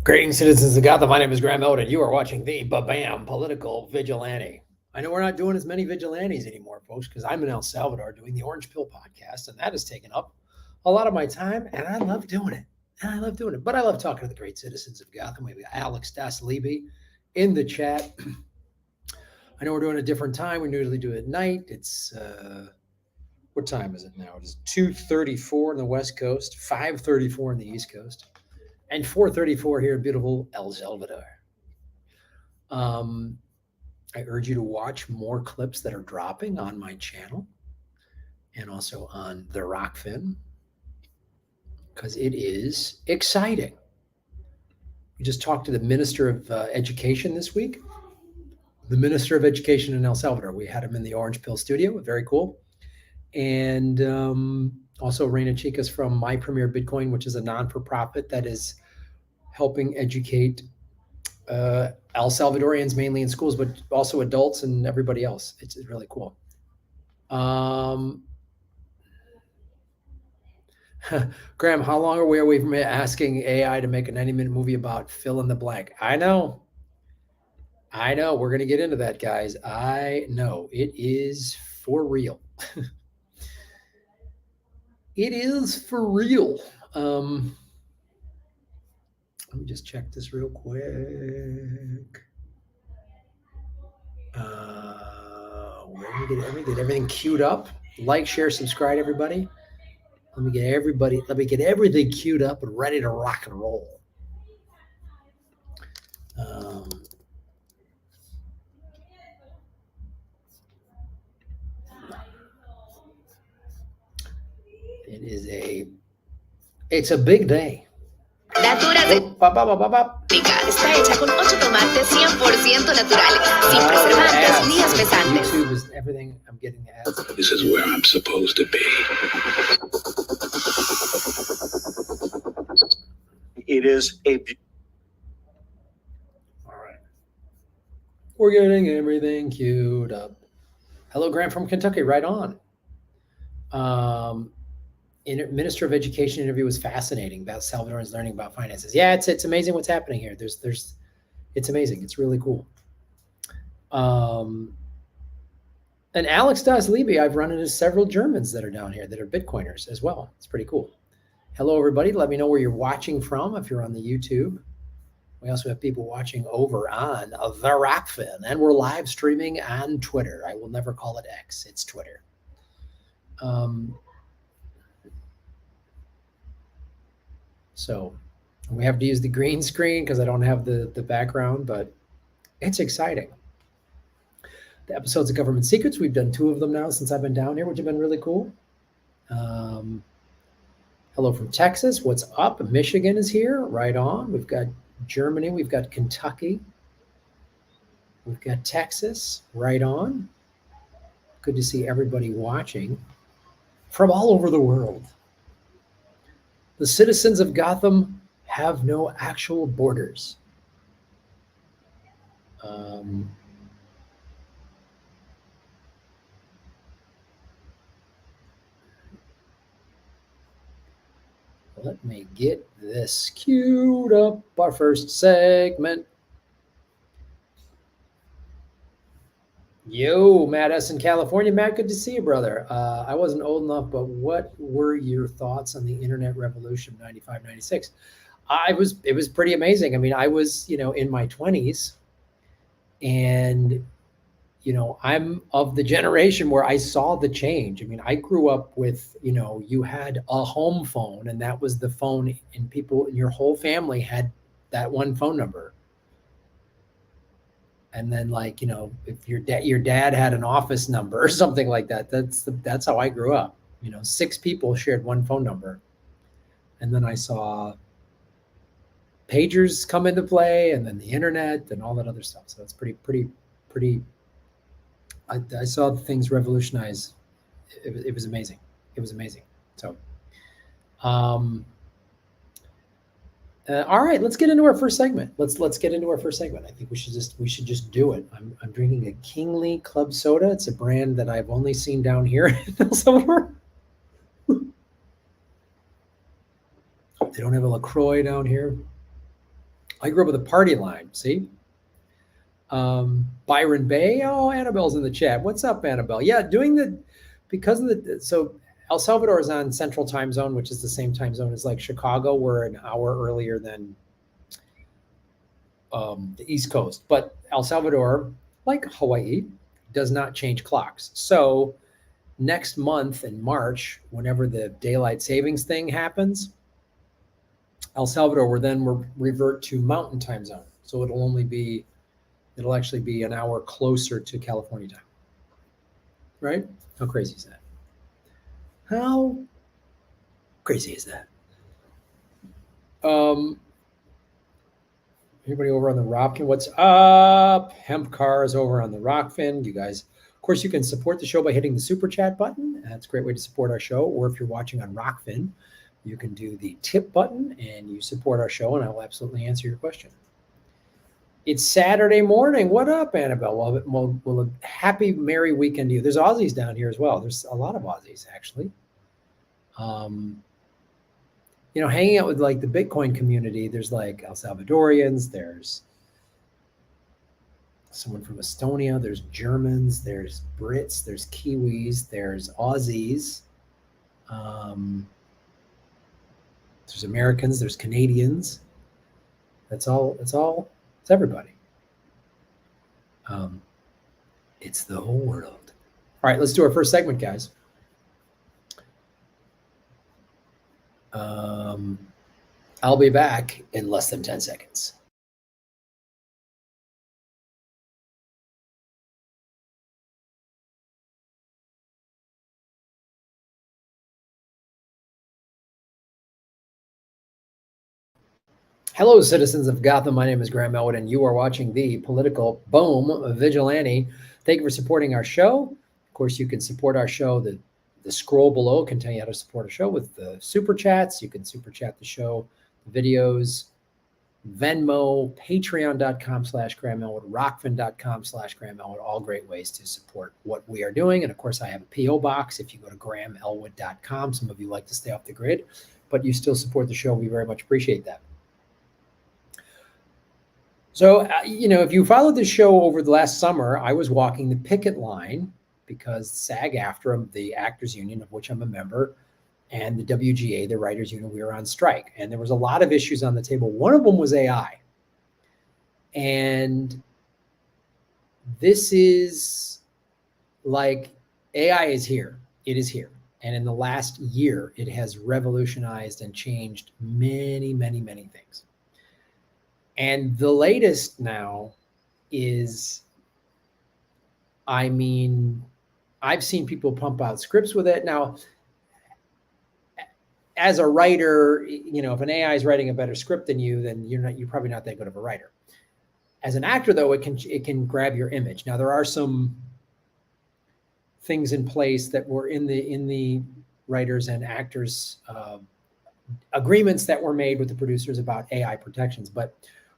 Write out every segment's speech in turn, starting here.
Greetings, citizens of Gotham. My name is Graham Oden. You are watching the Ba-Bam Political Vigilante. I know we're not doing as many vigilantes anymore, folks, because I'm in El Salvador doing the Orange Pill podcast, and that has taken up a lot of my time, and I love doing it. But I love talking to the great citizens of Gotham. We've got Alex Daslibi in the chat. I know we're doing a different time. We usually do it at night. It's what time is it now? It is 2:34 on the West Coast, 5:34 on the East Coast, and 4:34 here in beautiful El Salvador. I urge you to watch more clips that are dropping on my channel and also on the Rockfin, because it is exciting. We just talked to the Minister of Education this week. The Minister of Education in El Salvador. We had him in the Orange Pill studio. Very cool. And also Reina Chicas from My Premier Bitcoin, which is a non-for-profit that is helping educate El Salvadorians, mainly in schools, but also adults and everybody else. It's really cool. Graham, how long are we away from asking AI to make a 90-minute movie about fill in the blank? I know. We're going to get into that, guys. I know. It is for real. It is for real. Let me just check this real quick. Let me get everything queued up. Like, share, subscribe, everybody. Let me get everything queued up and ready to rock and roll. It's a big day. Natural de está hecha con 8 tomates 100% naturales, sin preservantes ni espesantes. YouTube is everything. I'm getting ads. This is where I'm supposed to be. It is a. All right. We're getting everything queued up. Hello, Graham from Kentucky. Right on. Minister of Education interview was fascinating about Salvadorans learning about finances. Yeah, it's amazing what's happening here. It's amazing. It's really cool. And Alex Daslibi, I've run into several Germans that are down here that are Bitcoiners as well. It's pretty cool. Hello, everybody. Let me know where you're watching from if you're on the YouTube. We also have people watching over on the Rockfin, and we're live streaming on Twitter. I will never call it X. It's Twitter. So we have to use the green screen because I don't have the background, but it's exciting. The episodes of Government Secrets, we've done 2 of them now since I've been down here, which have been really cool. Hello from Texas. What's up? Michigan is here. Right on. We've got Germany. We've got Kentucky. We've got Texas. Right on. Good to see everybody watching from all over the world. The citizens of Gotham have no actual borders. Let me get this queued up, our first segment. Yo, Matt S. in California. Matt, good to see you, brother. I wasn't old enough, but what were your thoughts on the internet revolution, 95, 96? It was pretty amazing. I mean, I was, in my 20s, and, I'm of the generation where I saw the change. I mean, I grew up with, you had a home phone, and that was the phone, and people in your whole family had that one phone number. And then, if your dad had an office number or something like that, that's how I grew up. 6 people shared one phone number. And then I saw pagers come into play, and then the internet and all that other stuff. So it's pretty. I saw things revolutionize. It was amazing. It was amazing. So, all right, let's get into our first segment. Let's get into our first segment. I think we should just do it. I'm drinking a Kingly Club Soda. It's a brand that I've only seen down here in El Salvador. They don't have a LaCroix down here. I grew up with a party line. See, Byron Bay. Oh, Annabelle's in the chat. What's up, Annabelle? Yeah, because of so El Salvador is on Central Time Zone, which is the same time zone as like Chicago. We're an hour earlier than the East Coast, but El Salvador, like Hawaii, does not change clocks. So next month in March, whenever the daylight savings thing happens, El Salvador will then revert to Mountain Time Zone. So it'll actually be an hour closer to California time. Right? How crazy is that? How crazy is that? Anybody over on the Rockfin? What's up? Hemp Cars over on the Rockfin. You guys, of course, you can support the show by hitting the super chat button. That's a great way to support our show. Or if you're watching on Rockfin, you can do the tip button and you support our show, and I will absolutely answer your question. It's Saturday morning. What up, Annabelle? Well, a happy, merry weekend to you. There's Aussies down here as well. There's a lot of Aussies, actually. Hanging out with like the Bitcoin community, there's like El Salvadorians, there's someone from Estonia, there's Germans, there's Brits, there's Kiwis, there's Aussies, there's Americans, there's Canadians. It's everybody. It's the whole world. All right, let's do our first segment, guys. I'll be back in less than 10 seconds. Hello, citizens of Gotham. My name is Graham Elwood, and you are watching the Political Boom Vigilante. Thank you for supporting our show. Of course, you can support our show. The scroll below can tell you how to support a show with the super chats. You can super chat the show, the videos, Venmo, patreon.com/Graham Elwood, rockfin.com/Graham Elwood, all great ways to support what we are doing. And of course, I have a P.O. box if you go to grahamelwood.com. Some of you like to stay off the grid, but you still support the show. We very much appreciate that. So, if you followed the show over the last summer, I was walking the picket line because SAG-AFTRA, the actors union of which I'm a member, and the WGA, the writers union, we were on strike. And there was a lot of issues on the table. One of them was AI. And this is like, AI is here. It is here. And in the last year, it has revolutionized and changed many, many, many things. And the latest now is, I've seen people pump out scripts with it. Now, as a writer, if an AI is writing a better script than you, then you're probably not that good of a writer. As an actor, though, it can grab your image. Now, there are some things in place that were in the writers and actors agreements that were made with the producers about AI protections. But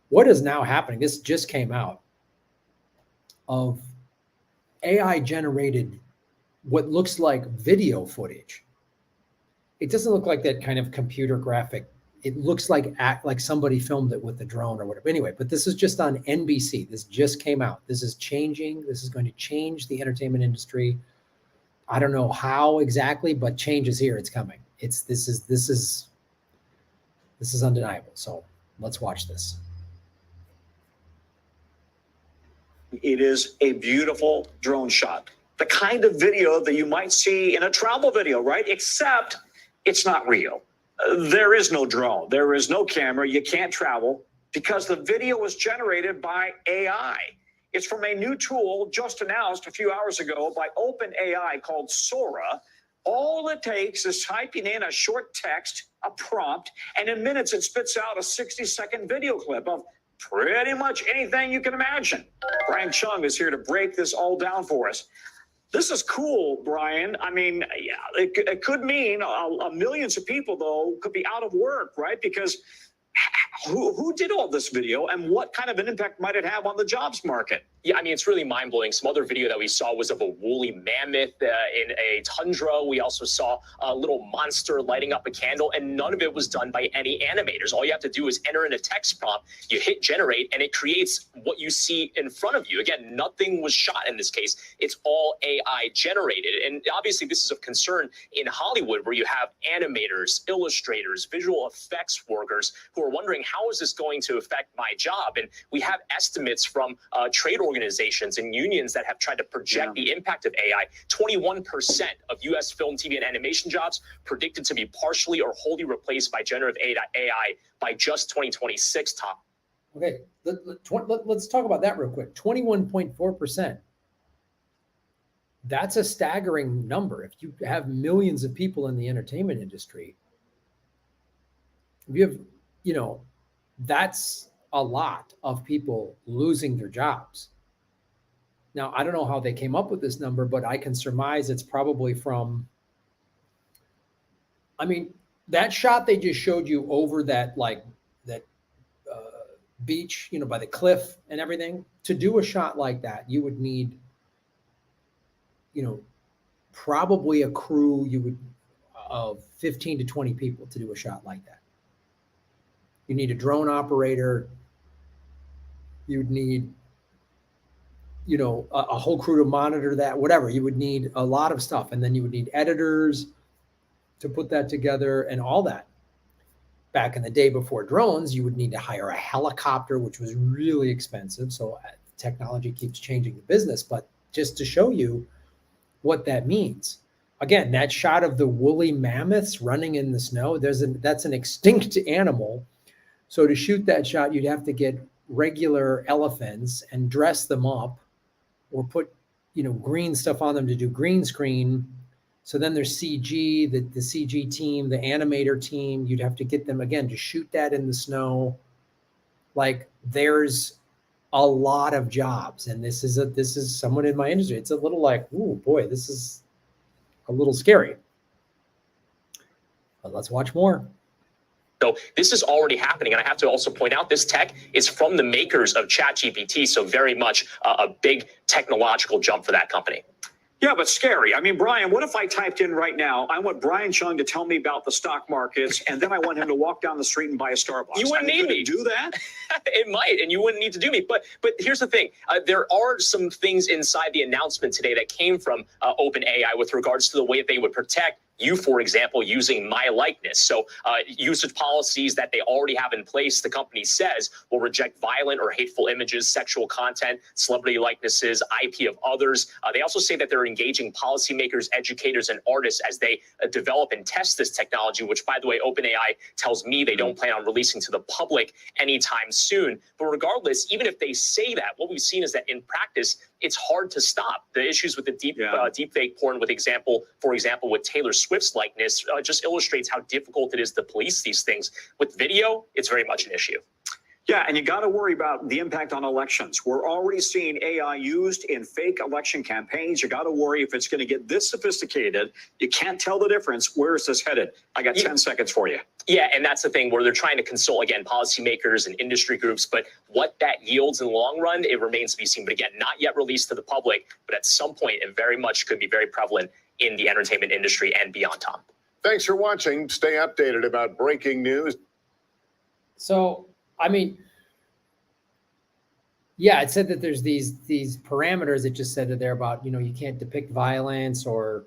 what is now happening? This just came out of AI generated what looks like video footage. It doesn't look like that kind of computer graphic. It looks like somebody filmed it with a drone or whatever. Anyway, but this is just on NBC. This just came out. This is changing. This is going to change the entertainment industry. I don't know how exactly, but change is here. It's coming. This is undeniable. So let's watch this. It is a beautiful drone shot. The kind of video that you might see in a travel video, right? Except it's not real. There is no drone. There is no camera. You can't travel because the video was generated by AI. It's from a new tool just announced a few hours ago by OpenAI called Sora. All it takes is typing in a short text, a prompt, and in minutes it spits out a 60-second video clip of pretty much anything you can imagine. Brian Chung is here to break this all down for us. This is cool, Brian. It could mean millions of people, though, could be out of work, right? Because who did all this video and what kind of an impact might it have on the jobs market? Yeah, I mean, it's really mind-blowing. Some other video that we saw was of a woolly mammoth in a tundra. We also saw a little monster lighting up a candle, and none of it was done by any animators. All you have to do is enter in a text prompt, you hit generate, and it creates what you see in front of you. Again, nothing was shot in this case. It's all AI generated. And obviously, this is of concern in Hollywood, where you have animators, illustrators, visual effects workers who are wondering, how is this going to affect my job? And we have estimates from trade organizations and unions that have tried to project the impact of AI. 21% of U.S. film, TV, and animation jobs predicted to be partially or wholly replaced by generative AI by just 2026, Tom. Okay, let's talk about that real quick. 21.4%. That's a staggering number. If you have millions of people in the entertainment industry, if you have, that's a lot of people losing their jobs. Now, I don't know how they came up with this number, but I can surmise it's probably from, that shot they just showed you over that beach, by the cliff and everything. To do a shot like that, you would need, probably a crew of 15 to 20 people to do a shot like that. You need a drone operator. You'd need, a whole crew to monitor that, whatever. You would need a lot of stuff. And then you would need editors to put that together and all that. Back in the day before drones, you would need to hire a helicopter, which was really expensive. So technology keeps changing the business. But just to show you what that means. Again, that shot of the woolly mammoths running in the snow, that's an extinct animal. So to shoot that shot, you'd have to get regular elephants and dress them up or put, green stuff on them to do green screen. So then there's CG, the CG team, the animator team, you'd have to get them again to shoot that in the snow. Like there's a lot of jobs. And this is someone in my industry. It's a little like, oh boy, this is a little scary. But let's watch more. So this is already happening. And I have to also point out, this tech is from the makers of ChatGPT. So very much a big technological jump for that company. Yeah, but scary. Brian, what if I typed in right now, I want Brian Chung to tell me about the stock markets, and then I want him to walk down the street and buy a Starbucks? You wouldn't need me to do that. It might, and you wouldn't need to do me. But here's the thing. There are some things inside the announcement today that came from OpenAI with regards to the way that they would protect you, for example, using my likeness. So usage policies that they already have in place, the company says, will reject violent or hateful images, sexual content, celebrity likenesses, IP of others. They also say that they're engaging policymakers, educators, and artists as they develop and test this technology, which, by the way, OpenAI tells me they don't plan on releasing to the public anytime soon. But regardless, even if they say that, what we've seen is that in practice, it's hard to stop. The issues with the deep fake porn, for example, with Taylor Swift's likeness, just illustrates how difficult it is to police these things. With video, it's very much an issue. Yeah, and you got to worry about the impact on elections. We're already seeing AI used in fake election campaigns. You got to worry if it's going to get this sophisticated. You can't tell the difference. Where is this headed? I got 10 seconds for you. Yeah, and that's the thing where they're trying to consult, again, policymakers and industry groups. But what that yields in the long run, it remains to be seen. But again, not yet released to the public. But at some point, it very much could be very prevalent in the entertainment industry and beyond, Tom. Thanks for watching. Stay updated about breaking news. So, yeah, it said that there's these parameters. It just said that they're about, you can't depict violence or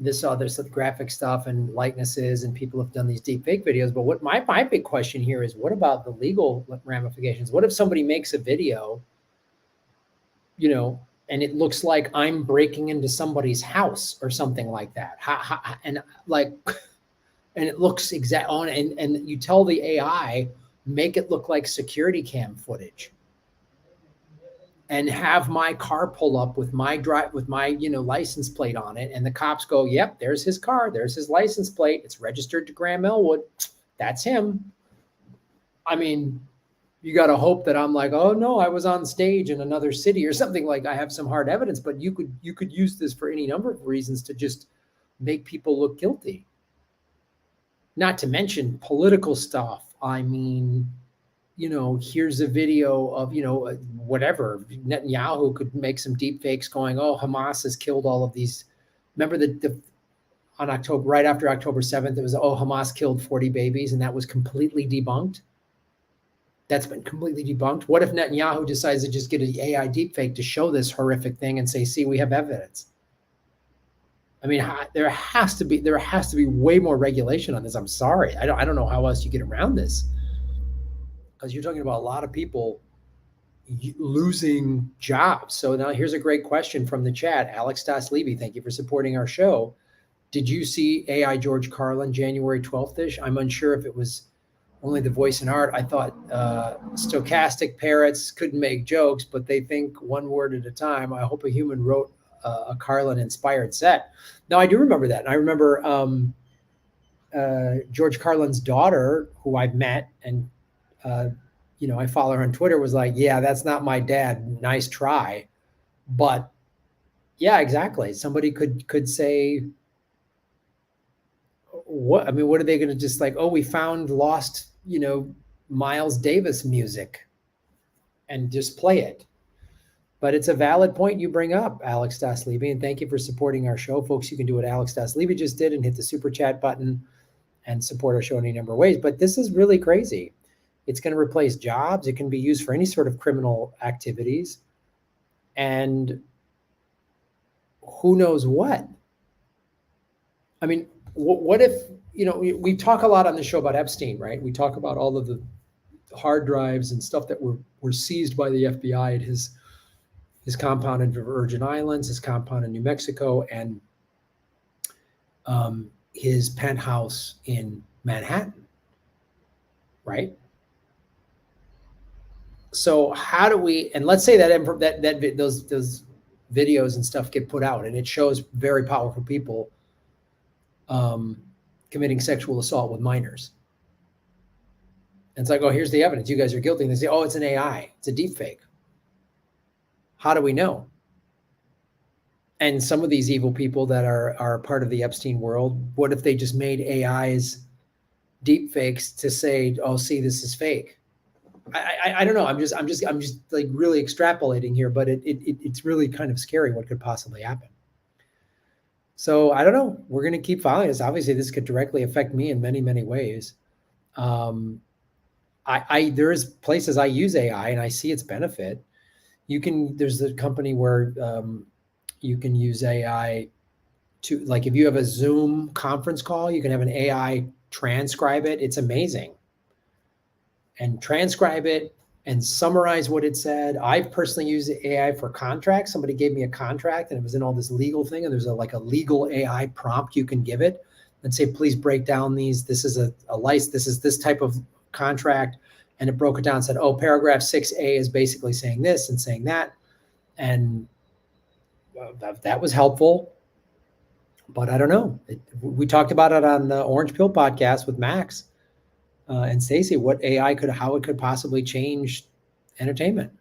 this other graphic stuff and likenesses, and people have done these deep fake videos. But what my big question here is, what about the legal ramifications? What if somebody makes a video, and it looks like I'm breaking into somebody's house or something like that? And it looks exact on, and you tell the AI, make it look like security cam footage, and have my car pull up with my license plate on it, and the cops go, yep, there's his car, there's his license plate, it's registered to Graham Elwood, that's him. You got to hope that I'm like, oh no, I was on stage in another city or something, like I have some hard evidence. But you could use this for any number of reasons to just make people look guilty. Not to mention political stuff, I mean, here's a video of, whatever. Netanyahu could make some deep fakes going, oh, Hamas has killed all of these. Remember on October, right after October 7th, it was, oh, Hamas killed 40 babies, and that was completely debunked. That's been completely debunked. What if Netanyahu decides to just get an AI deepfake to show this horrific thing and say, see, we have evidence? I mean, there has to be way more regulation on this. I'm sorry. I don't know how else you get around this, because you're talking about a lot of people losing jobs. So now here's a great question from the chat. Alex Das-Levy, thank you for supporting our show. Did you see AI George Carlin January 12th-ish? I'm unsure if it was only the voice and art. I thought stochastic parrots couldn't make jokes, but they think one word at a time. I hope a human wrote a Carlin-inspired set. Now, I do remember that. And I remember George Carlin's daughter, who I've met, and I follow her on Twitter, was like, yeah, that's not my dad. Nice try. But yeah, exactly. Somebody could say, what are they going to just like, oh, we found lost, Miles Davis music and just play it. But it's a valid point you bring up, Alex Das-Levy, and thank you for supporting our show. Folks, you can do what Alex Das-Levy just did and hit the super chat button and support our show in any number of ways. But this is really crazy. It's going to replace jobs. It can be used for any sort of criminal activities. And who knows what? I mean, what if, we talk a lot on the show about Epstein, right? We talk about all of the hard drives and stuff that were seized by the FBI at his compound in Virgin Islands, his compound in New Mexico, and his penthouse in Manhattan, right? So how do we? And let's say that those videos and stuff get put out, and it shows very powerful people committing sexual assault with minors. And it's like, oh, here's the evidence. You guys are guilty. And they say, oh, it's an AI. It's a deep fake. How do we know? And some of these evil people that are part of the Epstein world, what if they just made AIs deep fakes to say, oh, see, this is fake? I don't know. I'm just like really extrapolating here, but it's really kind of scary what could possibly happen. So I don't know. We're going to keep following this. Obviously, this could directly affect me in many, many ways. There's places I use AI and I see its benefit. There's a company where you can use AI to, like, if you have a Zoom conference call, you can have an AI transcribe it. It's amazing. And transcribe it and summarize what it said. I've personally used AI for contracts. Somebody gave me a contract and it was in all this legal thing. And there's a legal AI prompt you can give it and say, please break down these. This is a license. This is this type of contract. And it broke it down and said, oh, paragraph 6A is basically saying this and saying that. And that was helpful. But I don't know. We talked about it on the Orange Pill podcast with Max and Stacey, how it could possibly change entertainment.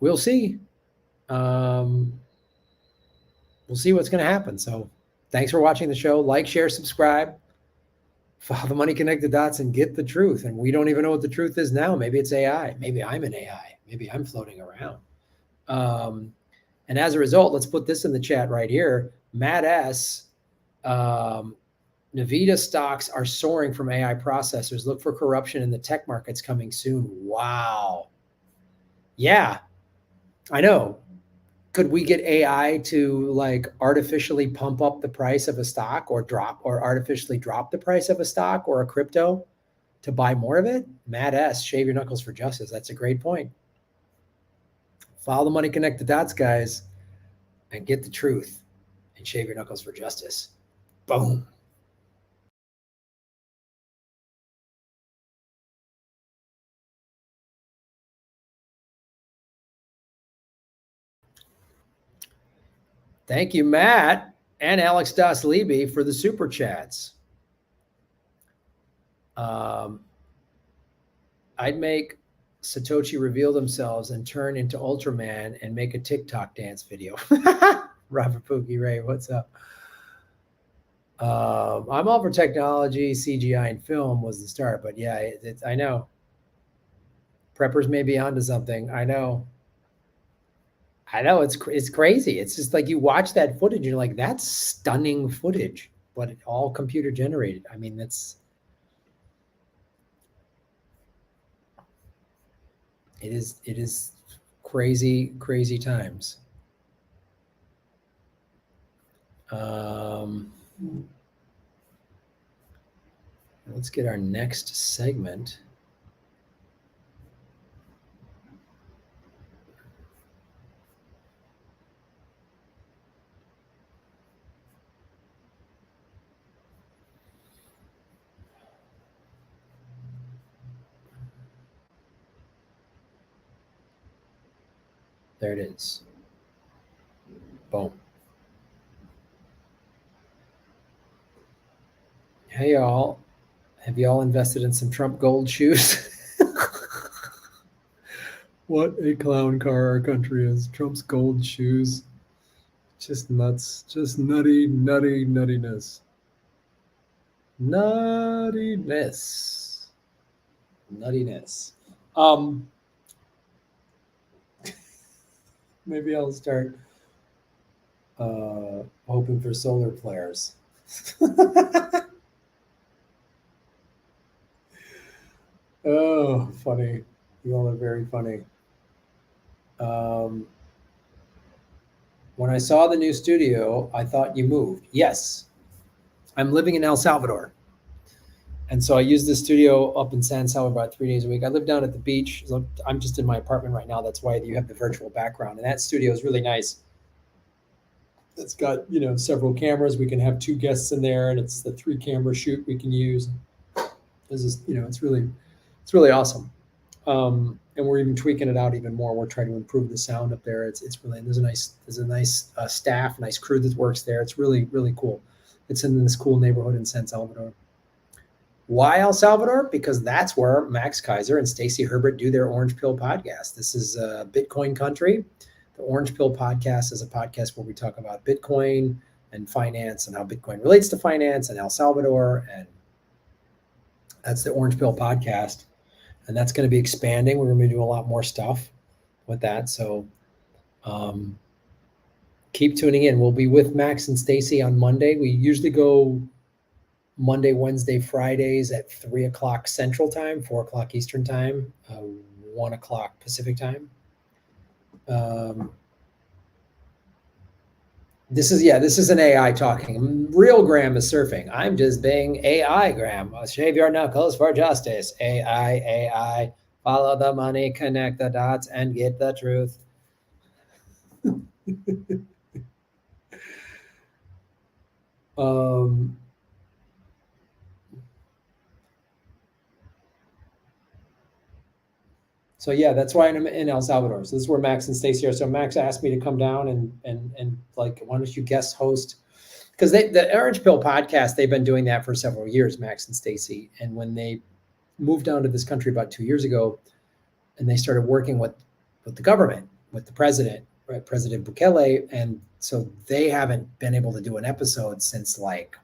We'll see. We'll see what's going to happen. So thanks for watching the show. Like, share, subscribe. Follow the Money Connected Dots and get the truth. And we don't even know what the truth is now. Maybe it's AI. Maybe I'm an AI. Maybe I'm floating around. And as a result, let's put this in the chat right here. Matt S. Nvidia stocks are soaring from AI processors. Look for corruption in the tech markets coming soon. Wow. Yeah, I know. Could we get AI to artificially pump up the price of a stock or artificially drop the price of a stock or a crypto to buy more of it? Matt S., shave your knuckles for justice. That's a great point. Follow the Money Connected Dots, guys, and get the truth and shave your knuckles for justice. Boom. Thank you, Matt and Alex Das-Levy, for the super chats. I'd make Satoshi reveal themselves and turn into Ultraman and make a TikTok dance video. Robert Pookie Ray, what's up? I'm all for technology. CGI and film was the start, but yeah, I know preppers may be onto something. I know. It's crazy. It's just like you watch that footage, and you're like, that's stunning footage, but all computer generated. I mean, it is crazy times. Let's get our next segment. There it is. Boom. Hey, y'all. Have y'all invested in some Trump gold shoes? What a clown car our country is. Trump's gold shoes. Just nuts. Just nuttiness. Nuttiness. Maybe I'll start hoping for solar flares. Oh, funny. You all are very funny. When I saw the new studio, I thought you moved. Yes, I'm living in El Salvador. And so I use the studio up in San Salvador about 3 days a week. I live down at the beach. So I'm just in my apartment right now. That's why you have the virtual background. And that studio is really nice. It's got, several cameras. We can have 2 guests in there, and it's the 3-camera shoot we can use. This is, it's really awesome. And we're even tweaking it out even more. We're trying to improve the sound up there. It's really, there's a nice staff, nice crew that works there. It's really, really cool. It's in this cool neighborhood in San Salvador. Why El Salvador? Because that's where Max Kaiser and Stacey Herbert do their Orange Pill podcast. This is Bitcoin country. The Orange Pill podcast is a podcast where we talk about Bitcoin and finance and how Bitcoin relates to finance and El Salvador. And that's the Orange Pill podcast. And that's going to be expanding. We're going to be doing a lot more stuff with that. So keep tuning in. We'll be with Max and Stacey on Monday. We usually go Monday, Wednesday, Fridays at 3:00 Central Time, 4:00 Eastern Time, 1:00 Pacific Time. This is an AI talking. Real Graham is surfing. I'm just being AI Graham. Shave your knuckles for justice. AI. Follow the money, connect the dots, and get the truth. So yeah, that's why I'm in El Salvador. So this is where Max and Stacey are. So Max asked me to come down and like, why don't you guest host? Because the Orange Pill podcast, they've been doing that for several years, Max and Stacey. And when they moved down to this country about 2 years ago, and they started working with the government, with the president, right, President Bukele, and so they haven't been able to do an episode since like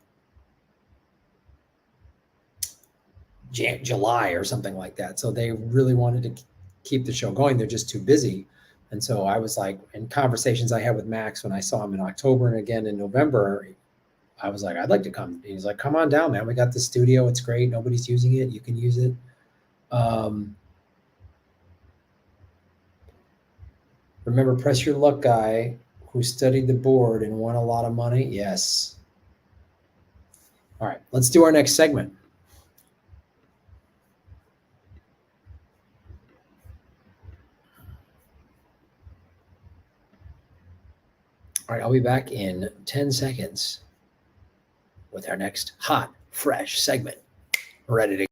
July or something like that. So they really wanted to keep the show going. They're just too busy. And so I was like, in conversations I had with Max when I saw him in October and again in November, I was like, I'd like to come. He's like, come on down, man. We got the studio. It's great. Nobody's using it. You can use it. Remember, Press Your Luck guy who studied the board and won a lot of money? Yes. All right, let's do our next segment. All right, I'll be back in 10 seconds with our next hot, fresh segment. Ready to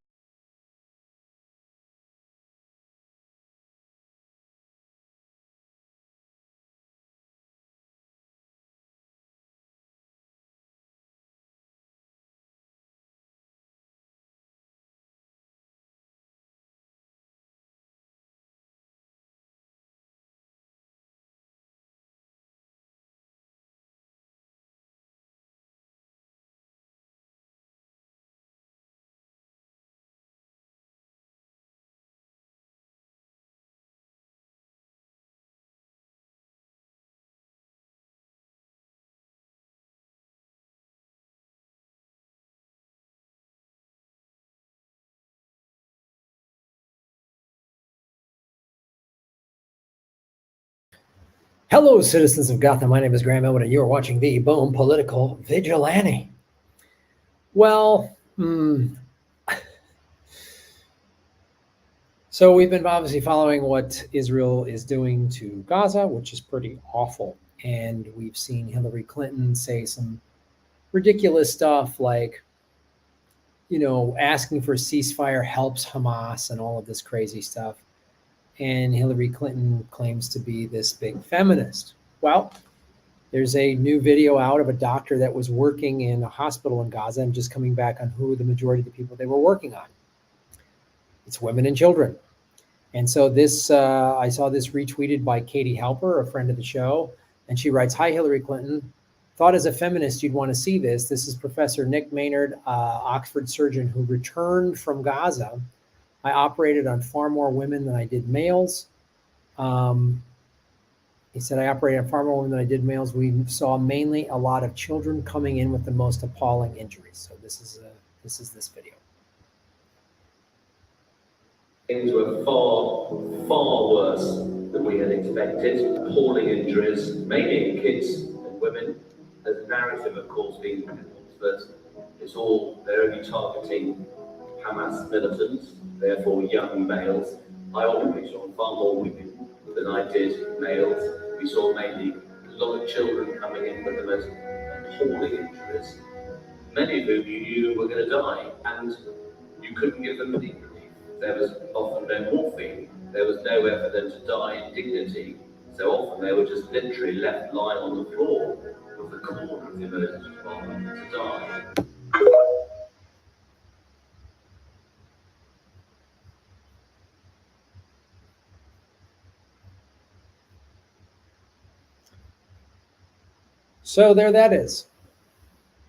Hello, citizens of Gotham. My name is Graham Elwood, and you are watching the Boom Political Vigilante. Well, so we've been obviously following what Israel is doing to Gaza, which is pretty awful. And we've seen Hillary Clinton say some ridiculous stuff like, asking for a ceasefire helps Hamas and all of this crazy stuff. And Hillary Clinton claims to be this big feminist. Well, there's a new video out of a doctor that was working in a hospital in Gaza and just coming back on who the majority of the people they were working on. It's women and children. And so this, I saw this retweeted by Katie Halper, a friend of the show, and she writes, "Hi, Hillary Clinton. Thought as a feminist you'd want to see this. This is Professor Nick Maynard, Oxford surgeon who returned from Gaza. I operated on far more women than I did males." He said, "I operated on far more women than I did males. We saw mainly a lot of children coming in with the most appalling injuries." So this is this video. Things were far, far worse than we had expected. Appalling injuries, mainly in kids and women. There's a narrative, of course, being held that they're only targeting Hamas militants, therefore young males. I operated on far more women than I did males. We saw mainly a lot of children coming in with the most appalling injuries. Many of whom you knew were going to die, and you couldn't give them any relief. There was often no morphine. There was nowhere for them to die in dignity. So often they were just literally left lying on the floor with the corner of the emergency department to die. So there that is.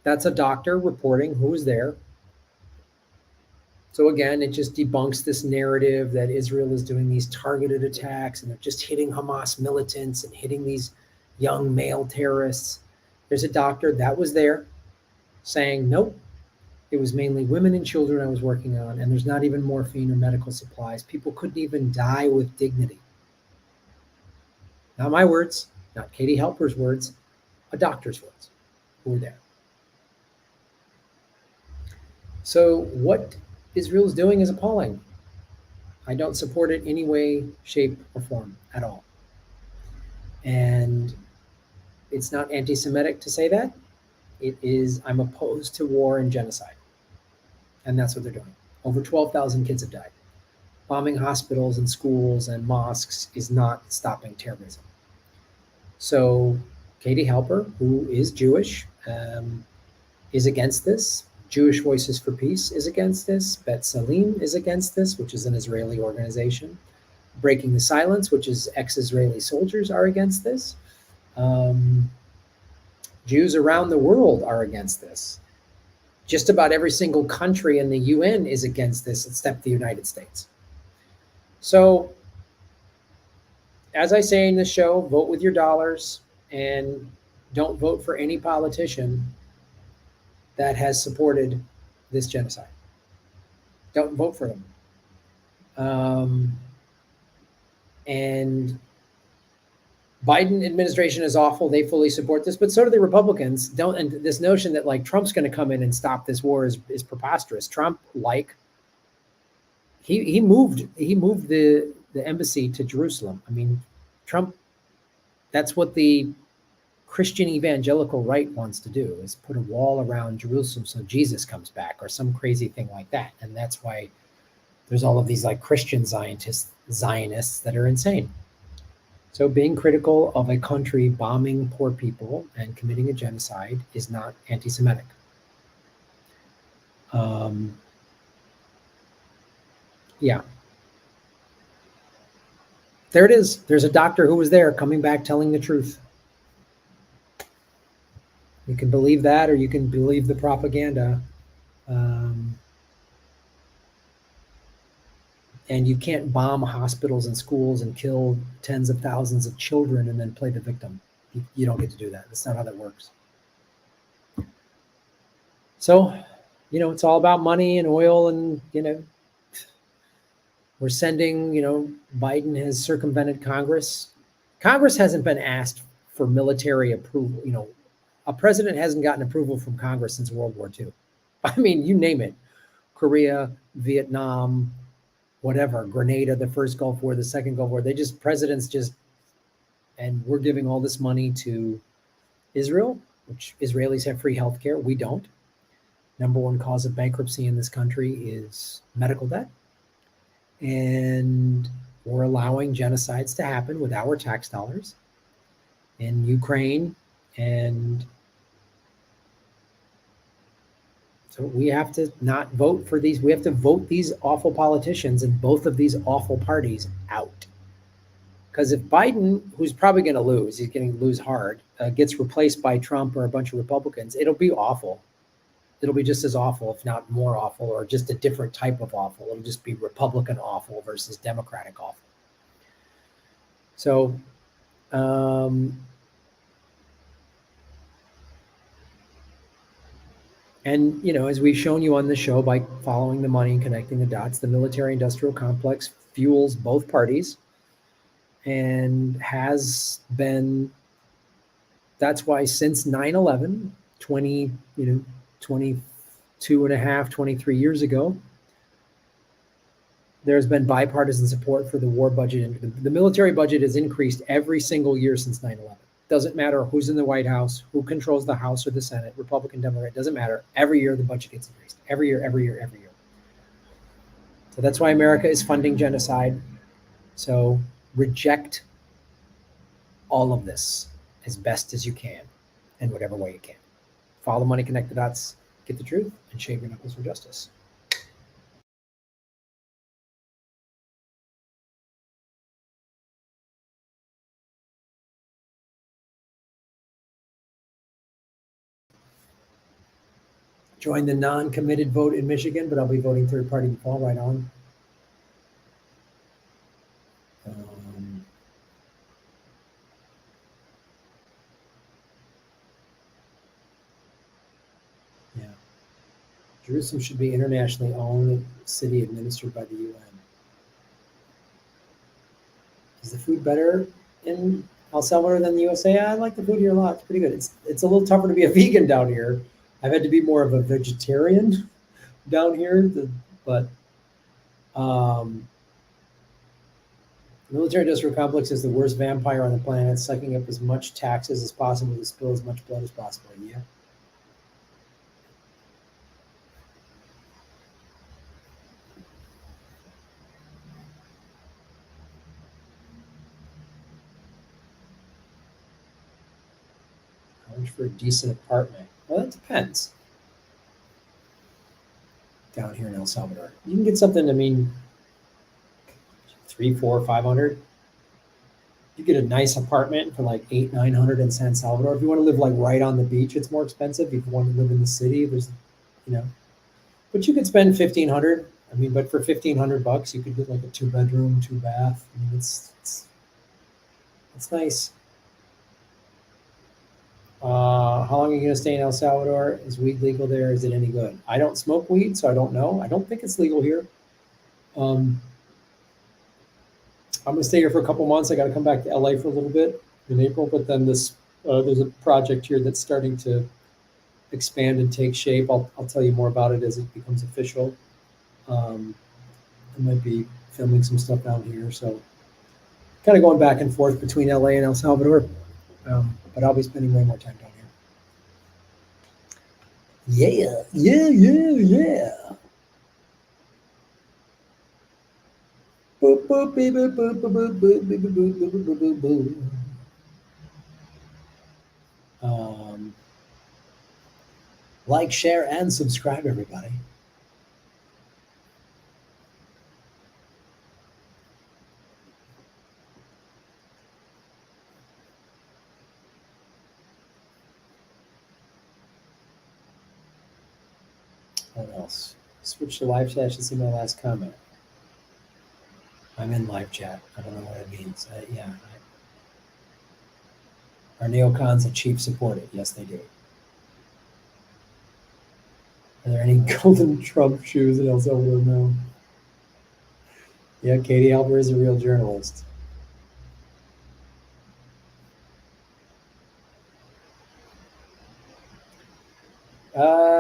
That's a doctor reporting who was there. So again, it just debunks this narrative that Israel is doing these targeted attacks and they're just hitting Hamas militants and hitting these young male terrorists. There's a doctor that was there saying, nope, it was mainly women and children I was working on, and there's not even morphine or medical supplies. People couldn't even die with dignity. Not my words, not Katie Halper's words, a doctor's words who were there. So what Israel's doing is appalling. I don't support it any way, shape, or form at all. And it's not anti-Semitic to say that. It is, I'm opposed to war and genocide. And that's what they're doing. Over 12,000 kids have died. Bombing hospitals and schools and mosques is not stopping terrorism. So Katie Halper, who is Jewish, is against this. Jewish Voices for Peace is against this. Bet Salim is against this, which is an Israeli organization. Breaking the Silence, which is ex-Israeli soldiers, are against this. Jews around the world are against this. Just about every single country in the UN is against this, except the United States. So, as I say in this show, vote with your dollars and don't vote for any politician that has supported this genocide. Don't vote for them. And Biden administration is awful. They fully support this, but so do the Republicans. And this notion that like Trump's going to come in and stop this war is preposterous. Trump, he moved the embassy to Jerusalem. I mean, Trump, that's what the Christian evangelical right wants to do, is put a wall around Jerusalem so Jesus comes back or some crazy thing like that. And that's why there's all of these like Christian Zionists that are insane. So being critical of a country bombing poor people and committing a genocide is not anti-Semitic. Yeah. There it is. There's a doctor who was there coming back telling the truth. You can believe that, or you can believe the propaganda. And you can't bomb hospitals and schools and kill tens of thousands of children and then play the victim. You don't get to do that. That's not how that works. So, it's all about money and oil and, we're sending, Biden has circumvented Congress. Congress hasn't been asked for military approval. You know, a president hasn't gotten approval from Congress since World War II. I mean, you name it. Korea, Vietnam, whatever, Grenada, the first Gulf War, the second Gulf War. Presidents just, and we're giving all this money to Israel, which Israelis have free health care. We don't. Number one cause of bankruptcy in this country is medical debt. And we're allowing genocides to happen with our tax dollars in Ukraine. And so we have to not vote for these. We have to vote these awful politicians and both of these awful parties out. Because if Biden, who's probably going to lose, he's going to lose hard, gets replaced by Trump or a bunch of Republicans, it'll be awful. It'll be just as awful, if not more awful, or just a different type of awful. It'll just be Republican awful versus Democratic awful. So, and, you know, as we've shown you on the show by following the money and connecting the dots, the military-industrial complex fuels both parties and has been, that's why since 9/11, 22 and a half, 23 years ago, there's been bipartisan support for the war budget. The military budget has increased every single year since 9/11. Doesn't matter who's in the White House, who controls the House or the Senate, Republican, Democrat, doesn't matter. Every year the budget gets increased. Every year, every year, every year. So that's why America is funding genocide. So reject all of this as best as you can in whatever way you can. Follow the money, connect the dots, get the truth, and shave your knuckles for justice. Join the non-committed vote in Michigan, but I'll be voting third party to fall right on. Yeah. Jerusalem should be internationally owned city administered by the UN. Is the food better in El Salvador than the USA? I like the food here a lot. It's pretty good. It's a little tougher to be a vegan down here. I've had to be more of a vegetarian down here, but the military-industrial complex is the worst vampire on the planet, sucking up as much taxes as possible to spill as much blood as possible. Yeah. How much for a decent apartment? Well, that depends. Down here in El Salvador, you can get something. I mean, 300, 400, 500. You get a nice apartment for like 800, 900 in San Salvador. If you want to live like right on the beach, it's more expensive. If you want to live in the city, there's, you know, but you could spend 1,500. I mean, but for 1,500 bucks, you could get like a 2-bedroom, 2-bath. I mean, it's nice. How long are you going to stay in El Salvador? Is weed legal there? Is it any good? I don't smoke weed, so I don't know. I don't think it's legal here. I'm going to stay here for a couple months. I got to come back to LA for a little bit in April, but then there's a project here that's starting to expand and take shape. I'll tell you more about it as it becomes official. I might be filming some stuff down here, so kind of going back and forth between LA and El Salvador. But I'll be spending way more time down here. Yeah. Boop, boop, beep, boop, boop, boop, boop, boop, boop, boop, boop, boop, boop, boop. Like, share, and subscribe, everybody. What else? Switch to live chat to see my last comment. I'm in live chat. I don't know what it means. Yeah. Our neocons and chief support it. Yes, they do. Are there any golden Trump shoes in El Salvador? No. Yeah, Katie Halper is a real journalist.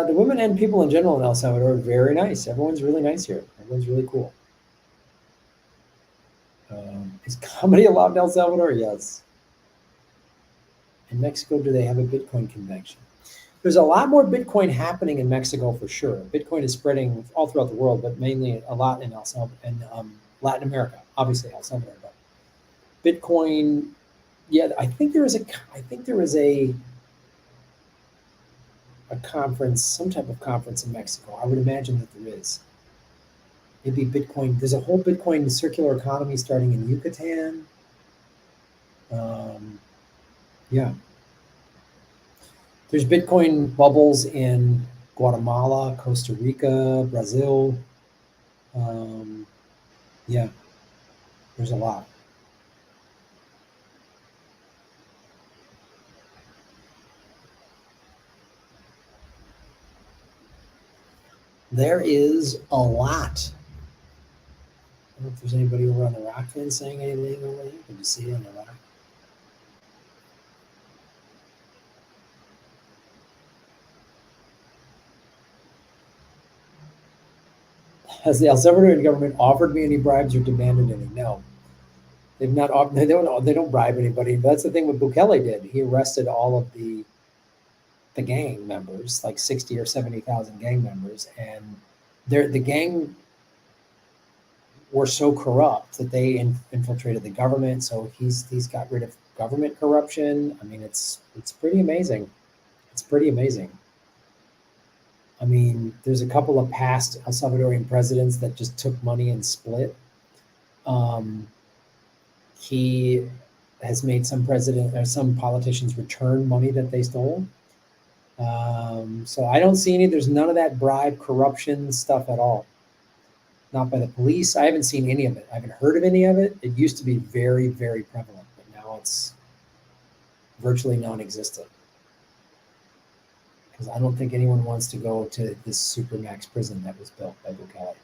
the women and people in general in El Salvador are very nice. Everyone's really nice here. Everyone's really cool. Is comedy allowed in El Salvador? Yes. In Mexico, do they have a Bitcoin convention? There's a lot more Bitcoin happening in Mexico for sure. Bitcoin is spreading all throughout the world, but mainly a lot in El Salvador and Latin America, obviously El Salvador. But Bitcoin, yeah, I think there is a conference, some type of conference in Mexico. I would imagine that there is. Maybe Bitcoin. There's a whole Bitcoin circular economy starting in Yucatan. Yeah. There's Bitcoin bubbles in Guatemala, Costa Rica, Brazil. Yeah, there's a lot. There is a lot. I don't know if there's anybody over on the Rock fan saying anything over there. Good to see you on the Rock. Has the El Salvadorian government offered me any bribes or demanded any? No. They've not. They don't bribe anybody. That's the thing what Bukele did. He arrested all of the gang members, like 60 or 70,000 gang members, and the gang were so corrupt that they infiltrated the government. So he's got rid of government corruption. I mean, it's pretty amazing. It's pretty amazing. I mean, there's a couple of past El Salvadorian presidents that just took money and split. He has made some politicians return money that they stole. So I don't see any. There's none of that bribe corruption stuff at all. Not by the police. I haven't seen any of it. I haven't heard of any of it. It used to be very, very prevalent, but now it's virtually non-existent. Because I don't think anyone wants to go to this supermax prison that was built by Bukele.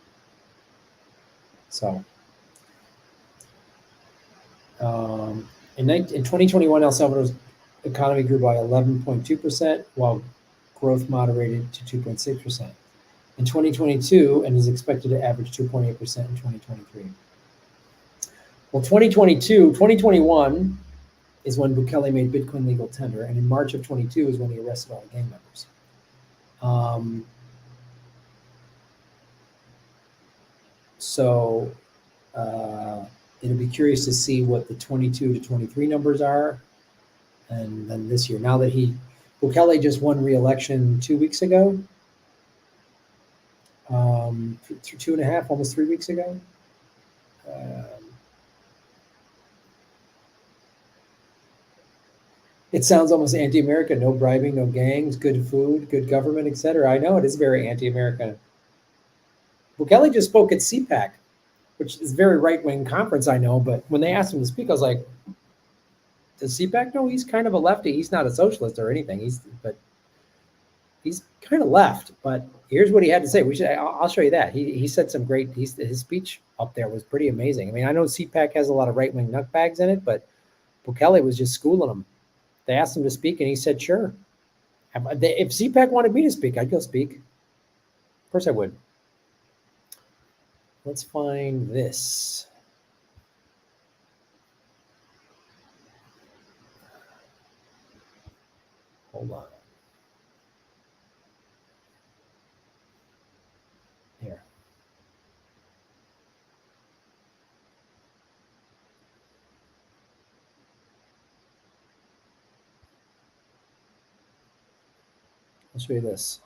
So, in 2021, El Salvador's economy grew by 11.2%, while growth moderated to 2.6%. In 2022, and is expected to average 2.8% in 2023. Well, 2021 is when Bukele made Bitcoin legal tender, and in March of 22 is when he arrested all the gang members. It'll be curious to see what the 22 to 23 numbers are, and then this year. Now that Bukele just won re-election 2 weeks ago, 2.5, almost 3 weeks ago. It sounds almost anti-American. No bribing, no gangs, good food, good government, etc. I know it is very anti-American. Bukele just spoke at CPAC, which is a very right-wing conference, I know. But when they asked him to speak, I was like, does CPAC know he's kind of a lefty? He's not a socialist or anything. He's kind of left. But here's what he had to say. I'll show you that. He said some great. His speech up there was pretty amazing. I mean, I know CPAC has a lot of right-wing nutbags in it, but Bukele was just schooling them. They asked him to speak, and he said, sure. If CPAC wanted me to speak, I'd go speak. Of course I would. Let's find this. Hold on. Here. I'll show you this.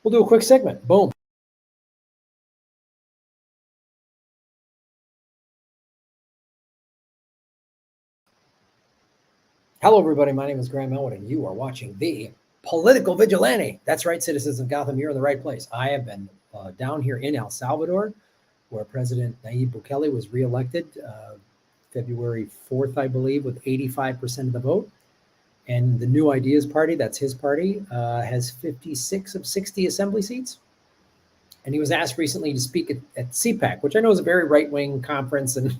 We'll do a quick segment. Boom. Hello, everybody. My name is Graham Elwood, and you are watching the Political Vigilante. That's right, citizens of Gotham. You're in the right place. I have been down here in El Salvador, where President Nayib Bukele was reelected February 4th, I believe, with 85% of the vote. And the New Ideas Party, that's his party, has 56 of 60 assembly seats. And he was asked recently to speak at CPAC, which I know is a very right-wing conference, and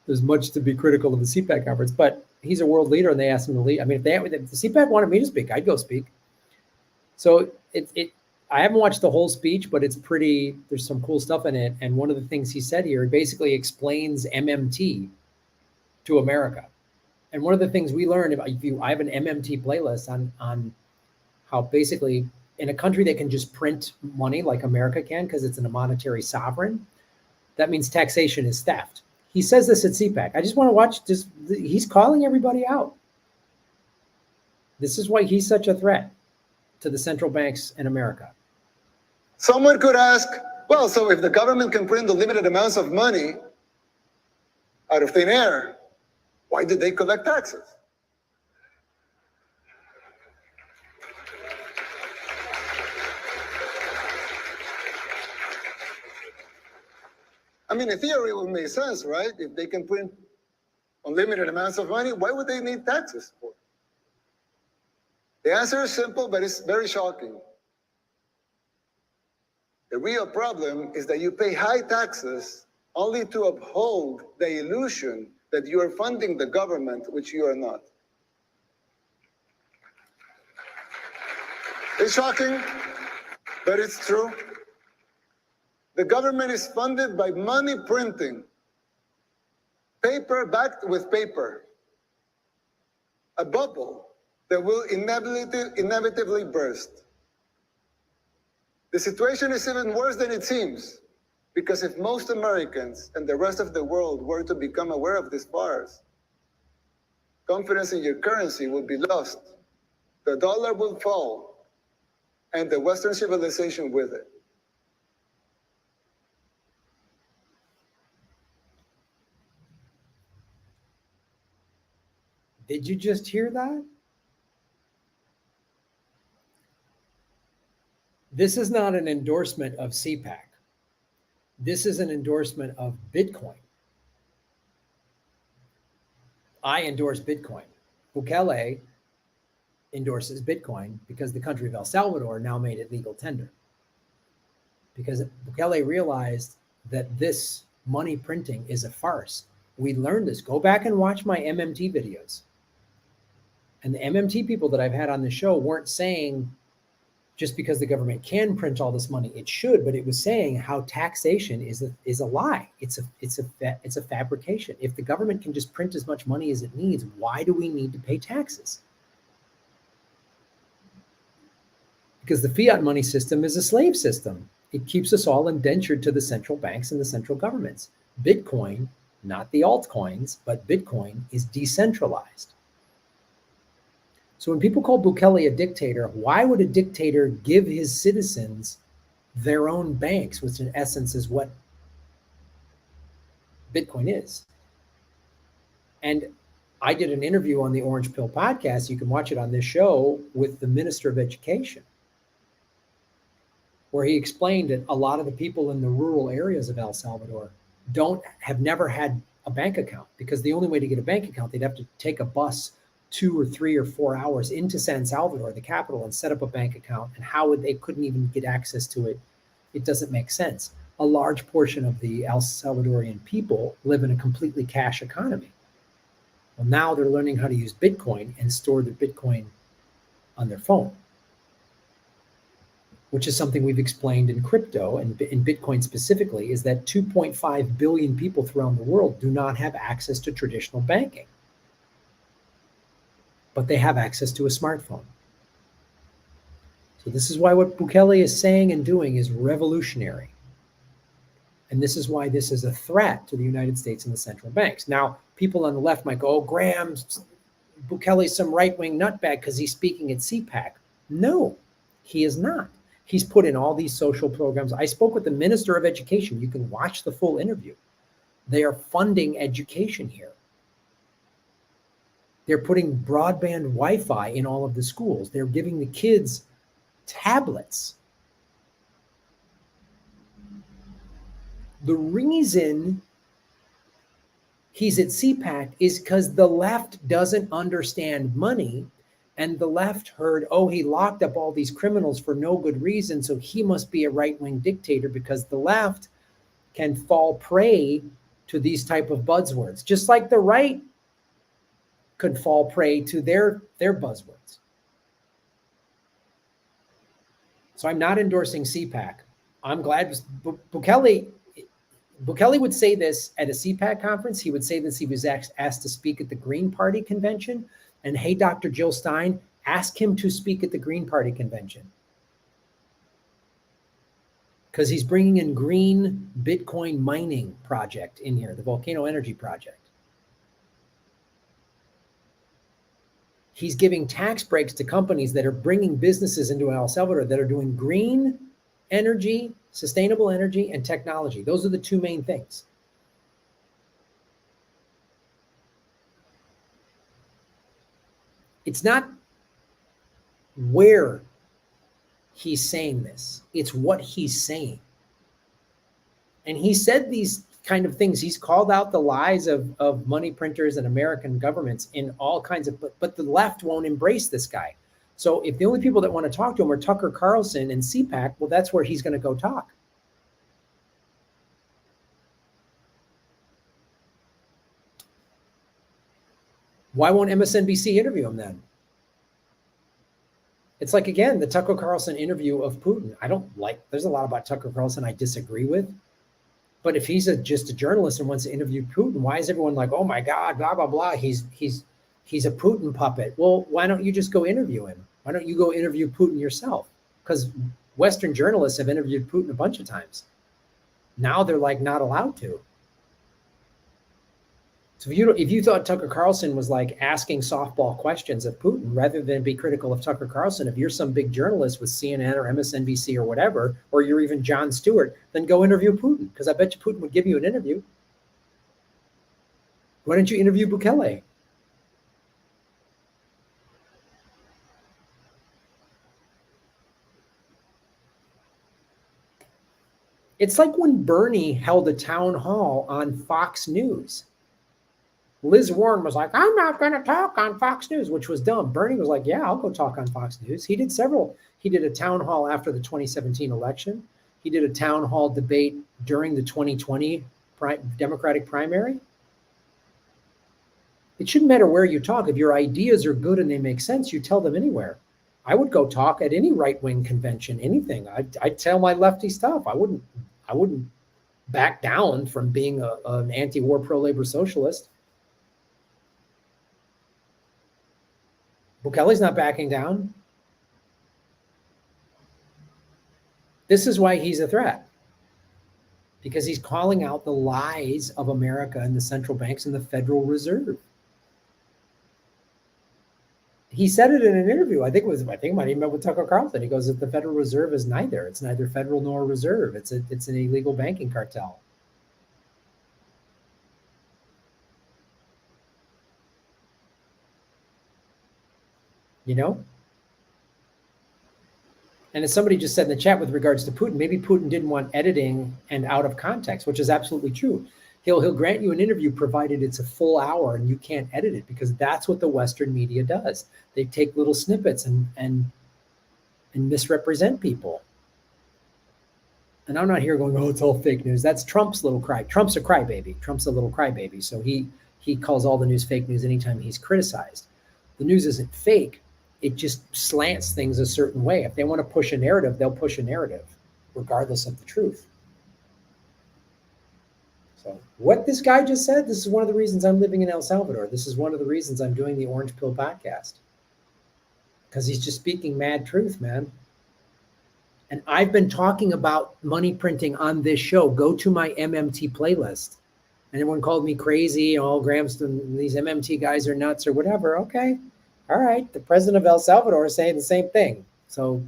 there's much to be critical of the CPAC conference, but he's a world leader, and they asked him to lead. I mean, if the CPAC wanted me to speak, I'd go speak. So I haven't watched the whole speech, but there's some cool stuff in it. And one of the things he said here, he basically explains MMT to America. And one of the things we learned, I have an MMT playlist on how basically in a country that can just print money like America can, because it's in a monetary sovereign, that means taxation is theft. He says this at CPAC. I just want to watch he's calling everybody out. This is why he's such a threat to the central banks in America. Someone could ask, well, so if the government can print unlimited amounts of money out of thin air, why did they collect taxes? I mean, in theory, it would make sense, right? If they can print unlimited amounts of money, why would they need taxes for? The answer is simple, but it's very shocking. The real problem is that you pay high taxes only to uphold the illusion that you are funding the government, which you are not. It's shocking, but it's true. The government is funded by money printing, paper backed with paper, a bubble that will inevitably burst. The situation is even worse than it seems, because if most Americans and the rest of the world were to become aware of this farce, confidence in your currency would be lost, the dollar will fall, and the Western civilization with it. Did you just hear that? This is not an endorsement of CPAC. This is an endorsement of Bitcoin. I endorse Bitcoin. Bukele endorses Bitcoin because the country of El Salvador now made it legal tender. Because Bukele realized that this money printing is a farce. We learned this. Go back and watch my MMT videos. And the MMT people that I've had on the show weren't saying just because the government can print all this money, it should, but it was saying how taxation is a lie. It's a fabrication. If the government can just print as much money as it needs, why do we need to pay taxes? Because the fiat money system is a slave system. It keeps us all indentured to the central banks and the central governments. Bitcoin, not the altcoins, but Bitcoin is decentralized. So when people call Bukele a dictator, why would a dictator give his citizens their own banks, which in essence is what Bitcoin is? And I did an interview on the Orange Pill podcast. You can watch it on this show with the Minister of Education, where he explained that a lot of the people in the rural areas of El Salvador have never had a bank account, because the only way to get a bank account, they'd have to take a bus 2 or 3 or 4 hours into San Salvador, the capital, and set up a bank account. And how would they couldn't even get access to it? It doesn't make sense. A large portion of the El Salvadorian people live in a completely cash economy. Well, now they're learning how to use Bitcoin and store their Bitcoin on their phone, which is something we've explained in crypto and in Bitcoin specifically, is that 2.5 billion people throughout the world do not have access to traditional banking, but they have access to a smartphone. So this is why what Bukele is saying and doing is revolutionary. And this is why this is a threat to the United States and the central banks. Now, people on the left might go, oh, Graham, Bukele's some right-wing nutbag because he's speaking at CPAC. No, he is not. He's put in all these social programs. I spoke with the Minister of Education. You can watch the full interview. They are funding education here. They're putting broadband Wi-Fi in all of the schools. They're giving the kids tablets. The reason he's at CPAC is because the left doesn't understand money, And the left heard, oh, he locked up all these criminals for no good reason, so he must be a right-wing dictator, because the left can fall prey to these type of buzzwords, just like the right could fall prey to their buzzwords. So I'm not endorsing CPAC. I'm glad Bukele would say this at a CPAC conference. He would say this. He was asked to speak at the Green Party convention. And hey, Dr. Jill Stein, ask him to speak at the Green Party convention. Because he's bringing in green Bitcoin mining project in here, the Volcano Energy Project. He's giving tax breaks to companies that are bringing businesses into El Salvador that are doing green energy, sustainable energy, and technology. Those are the two main things. It's not where he's saying this, it's what he's saying. And he said these kind of things. He's called out the lies of money printers and American governments in all kinds of, but the left won't embrace this guy. So if the only people that want to talk to him are Tucker Carlson and CPAC, well, that's where he's going to go talk. Why won't MSNBC interview him then? It's like, again, the Tucker Carlson interview of Putin. There's a lot about Tucker Carlson I disagree with. But if he's just a journalist and wants to interview Putin, why is everyone like, oh my God, blah, blah, blah, he's a Putin puppet? Well, why don't you just go interview him? Why don't you go interview Putin yourself? Because Western journalists have interviewed Putin a bunch of times. Now they're like not allowed to. So if you thought Tucker Carlson was like asking softball questions of Putin rather than be critical of Tucker Carlson, if you're some big journalist with CNN or MSNBC or whatever, or you're even Jon Stewart, then go interview Putin, because I bet you Putin would give you an interview. Why don't you interview Bukele? It's like when Bernie held a town hall on Fox News. Liz Warren was like, I'm not going to talk on Fox News, which was dumb. Bernie was like, yeah, I'll go talk on Fox News. He did several. He did a town hall after the 2017 election. He did a town hall debate during the 2020 Democratic primary. It shouldn't matter where you talk. If your ideas are good and they make sense, you tell them anywhere. I would go talk at any right-wing convention, anything. I'd tell my lefty stuff. I wouldn't back down from being an anti-war, pro-labor socialist. Bukele's not backing down. This is why he's a threat. Because he's calling out the lies of America and the central banks and the Federal Reserve. He said it in an interview. I think it might even been with Tucker Carlson. He goes that the Federal Reserve is neither. It's neither federal nor reserve. It's an illegal banking cartel. You know? And as somebody just said in the chat with regards to Putin, maybe Putin didn't want editing and out of context, which is absolutely true. He'll grant you an interview provided it's a full hour and you can't edit it, because that's what the Western media does. They take little snippets and misrepresent people. And I'm not here going, oh, it's all fake news. That's Trump's little cry. Trump's a crybaby. Trump's a little crybaby. So he calls all the news fake news anytime he's criticized. The news isn't fake. It just slants things a certain way. If they want to push a narrative, they'll push a narrative, regardless of the truth. So what this guy just said, this is one of the reasons I'm living in El Salvador. This is one of the reasons I'm doing the Orange Pill podcast. Because he's just speaking mad truth, man. And I've been talking about money printing on this show. Go to my MMT playlist. And everyone called me crazy. Oh, Grahamston, these MMT guys are nuts or whatever. Okay. All right. The president of El Salvador is saying the same thing. So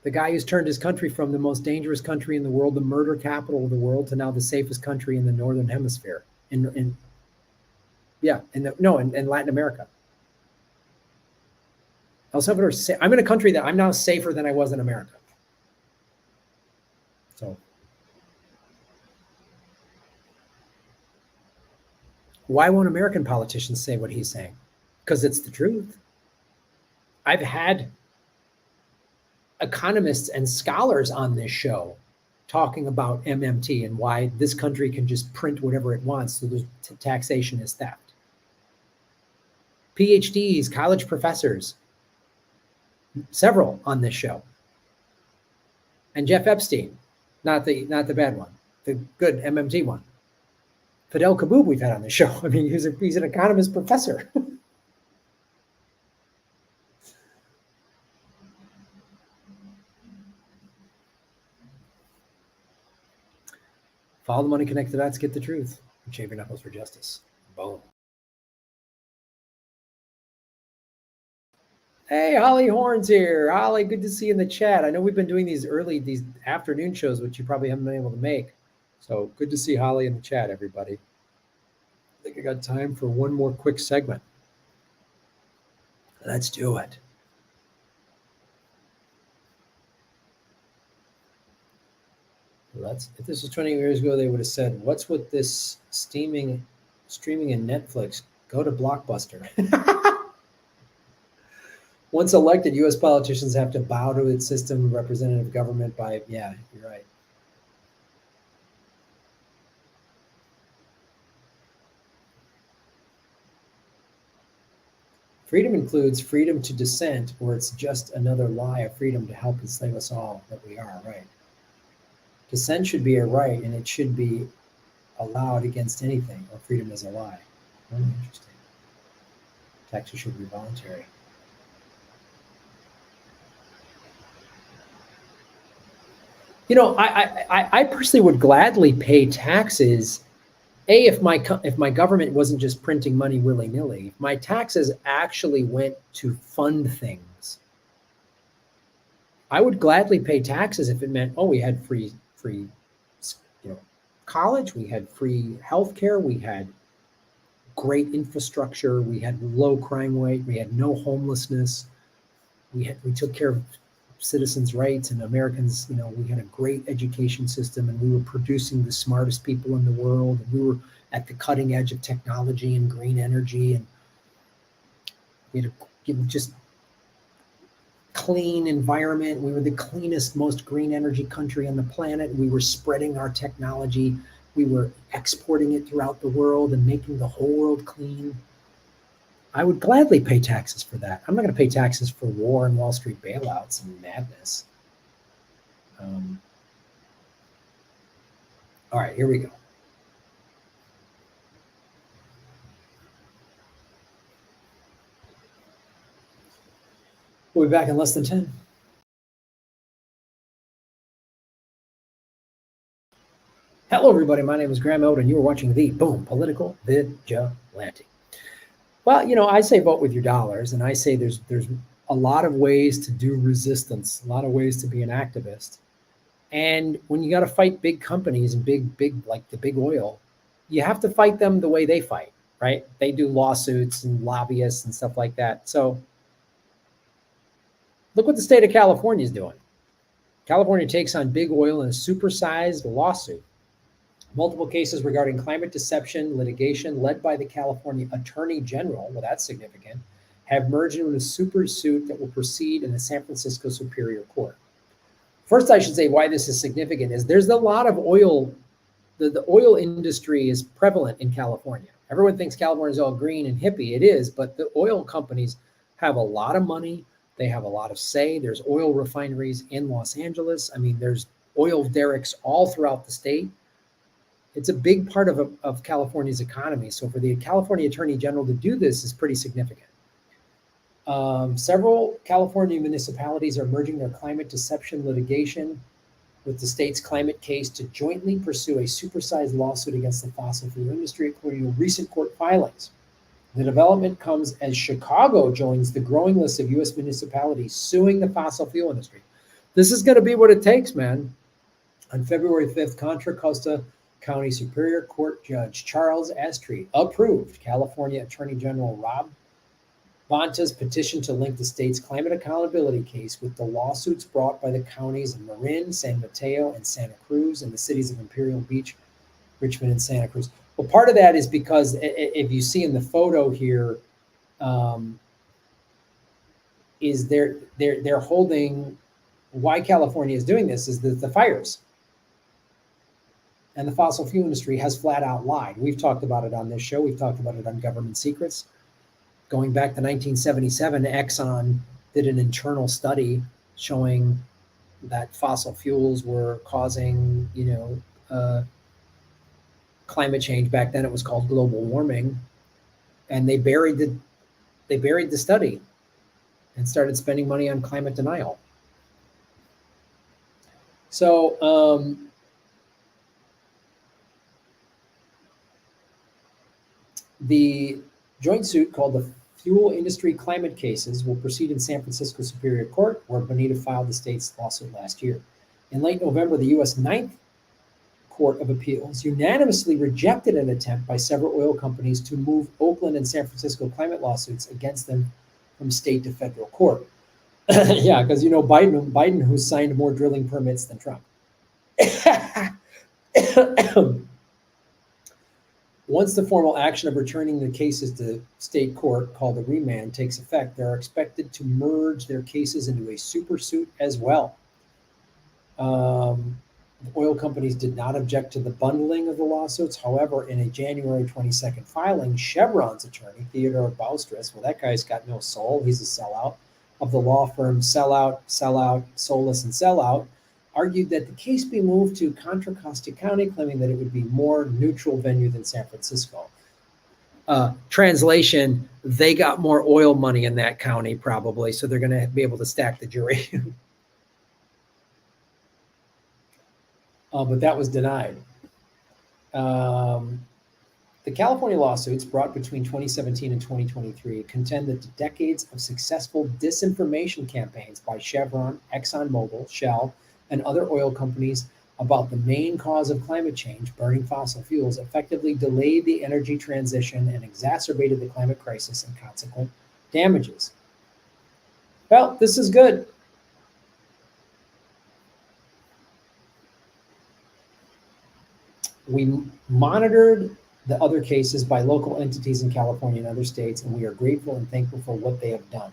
the guy who's turned his country from the most dangerous country in the world, the murder capital of the world, to now the safest country in the Northern Hemisphere. In Latin America. El Salvador, I'm in a country that I'm now safer than I was in America. So why won't American politicians say what he's saying? because it's the truth. I've had economists and scholars on this show talking about MMT and why this country can just print whatever it wants, so there's taxation is theft. PhDs, college professors, several on this show. And Jeff Epstein, not the bad one, the good MMT one. Fidel Kaboub we've had on the show. I mean, he's an economist professor. Follow the money, connect the dots, get the truth. And shave your knuckles for justice. Boom. Hey, Holly Horns here. Holly, good to see you in the chat. I know we've been doing these afternoon shows, which you probably haven't been able to make. So good to see Holly in the chat, everybody. I think I got time for one more quick segment. Let's do it. If this was 20 years ago, they would have said, what's with this streaming in Netflix? Go to Blockbuster. Once elected, U.S. politicians have to bow to its system of representative government by, yeah, you're right. Freedom includes freedom to dissent, or it's just another lie of freedom to help enslave us all that we are, right? Dissent should be a right, and it should be allowed against anything, or freedom is a lie. Interesting. Taxes should be voluntary. You know, I personally would gladly pay taxes. If my government wasn't just printing money willy-nilly, if my taxes actually went to fund things, I would gladly pay taxes if it meant, oh, we had free college, we had free healthcare, we had great infrastructure, we had low crime rate, we had no homelessness, we took care of citizens' rights and Americans, we had a great education system, and we were producing the smartest people in the world, and we were at the cutting edge of technology and green energy, and we had just clean environment. We were the cleanest, most green energy country on the planet. We were spreading our technology. We were exporting it throughout the world and making the whole world clean. I would gladly pay taxes for that. I'm not going to pay taxes for war and Wall Street bailouts and madness. All right, here we go. We'll be back in less than 10. Hello, everybody. My name is Graham Oden, and you are watching the Boom Political Vigilante. Well, I say vote with your dollars, and I say there's a lot of ways to do resistance, a lot of ways to be an activist. And when you got to fight big companies and big like the big oil, you have to fight them the way they fight, right? They do lawsuits and lobbyists and stuff like that. So look what the state of California is doing. California takes on big oil in a supersized lawsuit. Multiple cases regarding climate deception litigation led by the California Attorney General, well, that's significant, have merged into a super suit that will proceed in the San Francisco Superior Court. First, I should say why this is significant is there's a lot of oil. The oil industry is prevalent in California. Everyone thinks California is all green and hippie. It is, but the oil companies have a lot of money. They have a lot of say. There's oil refineries in Los Angeles. I mean, there's oil derricks all throughout the state. It's a big part of California's economy. So for the California Attorney General to do this is pretty significant. Several California municipalities are merging their climate deception litigation with the state's climate case to jointly pursue a supersized lawsuit against the fossil fuel industry, according to recent court filings. The development comes as Chicago joins the growing list of U.S. municipalities suing the fossil fuel industry. This is going to be what it takes, man. On February 5th, Contra Costa County Superior Court Judge Charles Estreet approved California Attorney General Rob Bonta's petition to link the state's climate accountability case with the lawsuits brought by the counties of Marin, San Mateo, and Santa Cruz, and the cities of Imperial Beach, Richmond, and Santa Cruz. Well, part of that is because if you see in the photo here, is they're holding, why California is doing this is the fires. And the fossil fuel industry has flat out lied. We've talked about it on this show. We've talked about it on Government Secrets. Going back to 1977, Exxon did an internal study showing that fossil fuels were causing, climate change. Back then it was called global warming. And they buried the study and started spending money on climate denial. So, the joint suit called the Fuel Industry Climate Cases will proceed in San Francisco Superior Court, where Bonita filed the state's lawsuit last year. In late November, the U.S. Ninth Court of Appeals unanimously rejected an attempt by several oil companies to move Oakland and San Francisco climate lawsuits against them from state to federal court. Yeah, because Biden, who signed more drilling permits than Trump. Once the formal action of returning the cases to state court, called the remand, takes effect, they are expected to merge their cases into a super suit as well. The oil companies did not object to the bundling of the lawsuits. However, in a January 22nd filing, Chevron's attorney, Theodore Boustris, well, that guy's got no soul. He's a sellout, of the law firm Sellout, Soulless, and Sellout, argued that the case be moved to Contra Costa County, claiming that it would be more neutral venue than San Francisco. Translation, they got more oil money in that county probably, so they're going to be able to stack the jury. But that was denied. The California lawsuits brought between 2017 and 2023 contend that the decades of successful disinformation campaigns by Chevron, ExxonMobil, Shell, and other oil companies about the main cause of climate change, burning fossil fuels, effectively delayed the energy transition and exacerbated the climate crisis and consequent damages. Well, this is good. We monitored the other cases by local entities in California and other states, and we are grateful and thankful for what they have done.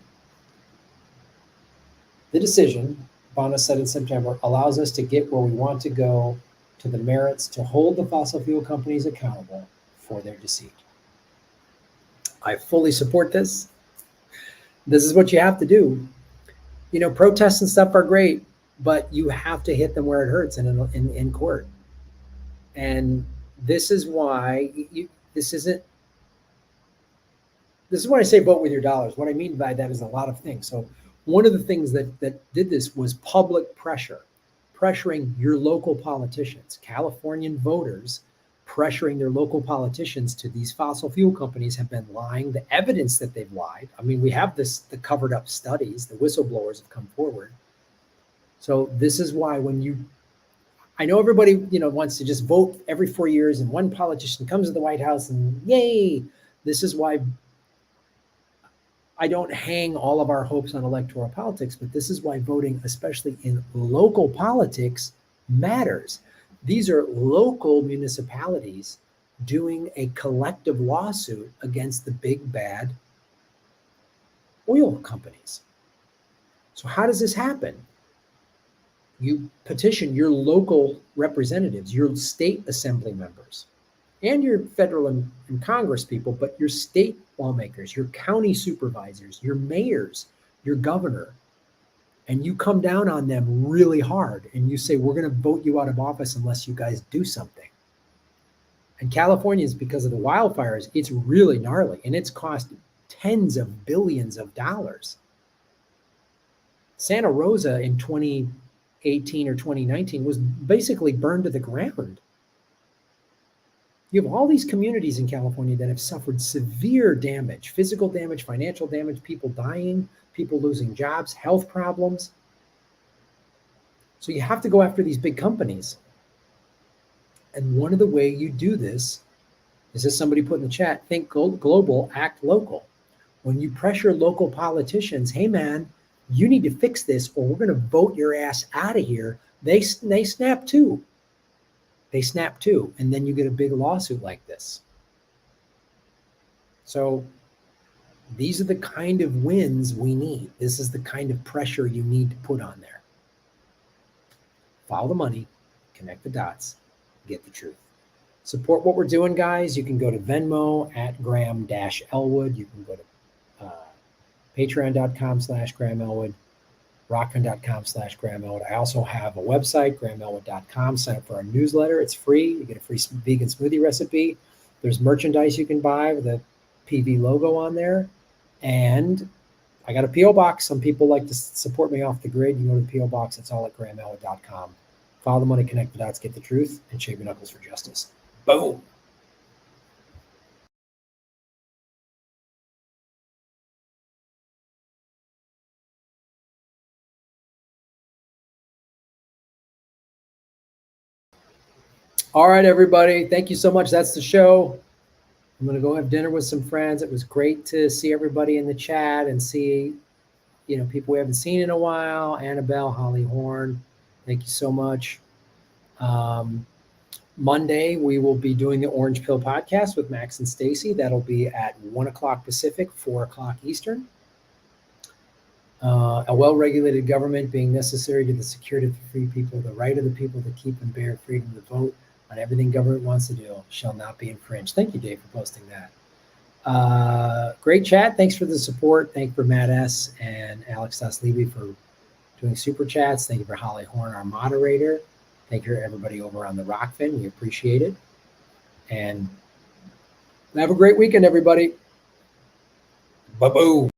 The decision, Bonner said in September, allows us to get where we want to go, to the merits, to hold the fossil fuel companies accountable for their deceit. I fully support this. This is what you have to do. Protests and stuff are great, but you have to hit them where it hurts in court. And this is why this is when I say vote with your dollars. What I mean by that is a lot of things. So one of the things that did this was public pressure, pressuring your local politicians, Californian voters, pressuring their local politicians to these fossil fuel companies have been lying. The evidence that they've lied. I mean, we have the covered up studies, the whistleblowers have come forward. So this is why I know everybody, wants to just vote every 4 years and one politician comes to the White House and yay. This is why I don't hang all of our hopes on electoral politics, but this is why voting, especially in local politics, matters. These are local municipalities doing a collective lawsuit against the big bad oil companies. So how does this happen? You petition your local representatives, your state assembly members, and your federal and Congress people, but your state lawmakers, your county supervisors, your mayors, your governor, and you come down on them really hard and you say, we're going to vote you out of office unless you guys do something. And California is, because of the wildfires, it's really gnarly and it's cost tens of billions of dollars. Santa Rosa in 2018 or 2019 was basically burned to the ground. You have all these communities in California that have suffered severe damage, physical damage, financial damage, people dying, people losing jobs, health problems. So you have to go after these big companies. And one of the way you do this is, as somebody put in the chat, think global, act local. When you pressure local politicians, hey man, you need to fix this or we're going to vote your ass out of here. They snap too. They snap too. And then you get a big lawsuit like this. So These are the kind of wins we need. This is the kind of pressure you need to put on there. Follow the money, connect the dots, get the truth. Support what we're doing, guys. You can go to Venmo at Graham-Elwood. You can go to patreon.com/Graham Elwood, rockfin.com/Graham Elwood. I also have a website, grahamelwood.com. Sign up for our newsletter. It's free. You get a free vegan smoothie recipe. There's merchandise you can buy with a PV logo on there. And I got a P.O. box. Some people like to support me off the grid. You go to the P.O. box. It's all at grahamelwood.com. Follow the money, connect the dots, get the truth, and shave your knuckles for justice. Boom. All right, everybody. Thank you so much. That's the show. I'm going to go have dinner with some friends. It was great to see everybody in the chat and see, people we haven't seen in a while. Annabelle, Holly Horn, thank you so much. Monday, we will be doing the Orange Pill podcast with Max and Stacy. That'll be at 1 o'clock Pacific, 4 o'clock Eastern. A well-regulated government being necessary to the security of the free people, the right of the people to keep and bear freedom to vote on everything government wants to do shall not be infringed. Thank you, Dave, for posting that. Great chat. Thanks for the support. Thank you for Matt S. and Alex Levy for doing super chats. Thank you for Holly Horn, our moderator. Thank you to everybody over on the Rockfin. We appreciate it. And have a great weekend, everybody. Bye-boo.